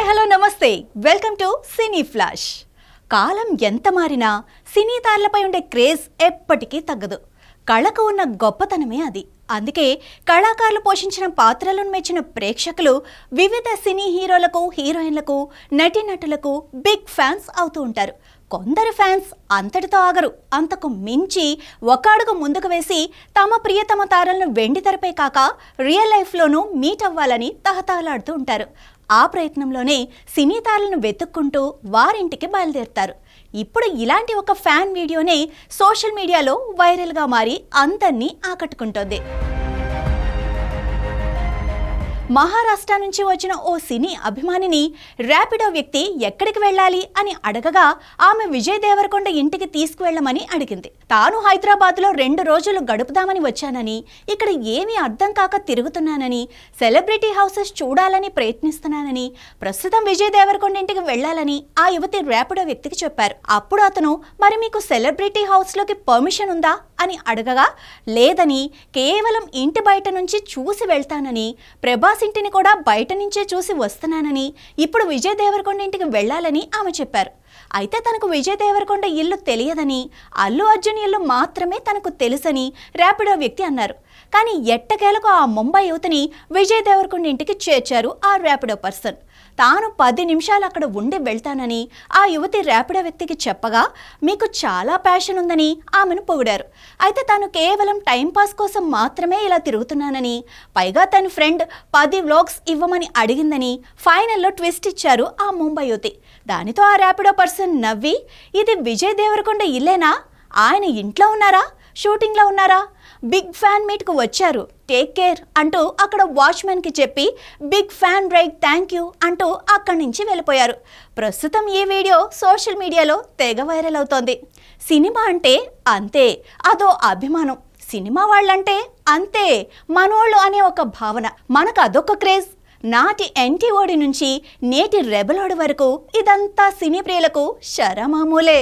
Hi hello నమస్తే welcome to cine flash. కాలం ఎంత మారినా సినీ తారలపై ఉండే క్రేజ్ ఎప్పటికీ తగ్గదు. కళకు ఉన్న గొప్పతనమే అది. అందుకే కళాకారులు పోషించిన పాత్రలను మెచ్చిన ప్రేక్షకులు వివిధ సినీ హీరోలకు, హీరోయిన్లకు, నటీనటులకు బిగ్ ఫ్యాన్స్ అవుతూ ఉంటారు. కొందరు ఫ్యాన్స్ అంతటితో ఆగరు. అంతకు మించి ఒక అడుగు ముందుకు వేసి తమ ప్రియతమ తారలను వెండితెరపై కాక రియల్ లైఫ్లోనూ మీట్ అవ్వాలని తహతహలాడుతూ ఉంటారు. ఆ ప్రయత్నంలోనే సినీ తారలను వెతుక్కుంటూ వారింటికి బయలుదేరుతారు. ఇప్పుడు ఇలాంటి ఒక ఫ్యాన్ వీడియోనే సోషల్ మీడియాలో వైరల్గా మారి అందరినీ ఆకట్టుకుంటోంది. మహారాష్ట్ర నుంచి వచ్చిన ఓ సినీ అభిమానిని ర్యాపిడో వ్యక్తి ఎక్కడికి వెళ్ళాలి అని అడగగా ఆమె విజయ్ దేవరకొండ ఇంటికి తీసుకువెళ్లమని అడిగింది. తాను హైదరాబాద్లో 2 రోజులు గడుపుదామని వచ్చానని, ఇక్కడ ఏమీ అర్థం కాక తిరుగుతున్నానని, సెలబ్రిటీ హౌసెస్ చూడాలని ప్రయత్నిస్తున్నానని, ప్రస్తుతం విజయ్ దేవరకొండ ఇంటికి వెళ్లాలని ఆ యువతి ర్యాపిడో వ్యక్తికి చెప్పారు. అప్పుడు అతను, మరి మీకు సెలబ్రిటీ హౌస్లోకి పర్మిషన్ ఉందా అని అడగగా, లేదని, కేవలం ఇంటి బయట నుంచి చూసి వెళ్తానని, ప్రభాస్ ఇంటిని కూడా బయట నుంచే చూసి వస్తున్నానని, ఇప్పుడు విజయ్ దేవరకొండ ఇంటికి వెళ్లాలని ఆమె చెప్పారు. అయితే తనకు విజయ్ దేవరకొండ ఇల్లు తెలియదని, అల్లు అర్జున్ ఇల్లు మాత్రమే తనకు తెలుసని ర్యాపిడో వ్యక్తి అన్నారు. కానీ ఎట్టకేలకు ఆ ముంబై యువతిని విజయ్ దేవరకొండ ఇంటికి చేర్చారు ఆ ర్యాపిడో పర్సన్. తాను 10 నిమిషాలు అక్కడ ఉండి వెళ్తానని ఆ యువతి ర్యాపిడో వ్యక్తికి చెప్పగా, మీకు చాలా ప్యాషన్ ఉందని ఆమెను పొగిడారు. అయితే తాను కేవలం టైంపాస్ కోసం మాత్రమే ఇలా తిరుగుతున్నానని, పైగా తన ఫ్రెండ్ 10 వ్లాగ్స్ ఇవ్వమని అడిగిందని ఫైనల్లో ట్విస్ట్ ఇచ్చారు ఆ ముంబై యువతి. దానితో ఆ ర్యాపిడో పర్సన్ నవ్వి, ఇది విజయ్ దేవరకొండ ఇల్లేనా? ఆయన ఇంట్లో ఉన్నారా, షూటింగ్లో ఉన్నారా, బిగ్ ఫ్యాన్ మీట్కు వచ్చారు, టేక్ కేర్ అంటూ అక్కడ వాచ్మెన్కి చెప్పి big fan right thank you అంటూ అక్కడి నుంచి వెళ్ళిపోయారు. ప్రస్తుతం ఈ వీడియో సోషల్ మీడియాలో తెగ వైరల్ అవుతోంది. సినిమా అంటే అంతే, అదో అభిమానం. సినిమా వాళ్ళంటే అంతే, మనోళ్ళు అనే ఒక భావన. మనకు అదొక క్రేజ్. నాటి ఎన్టీఓడి నుంచి నేటి రెబలోడి వరకు ఇదంతా సినీ ప్రియులకు శరమామూలే.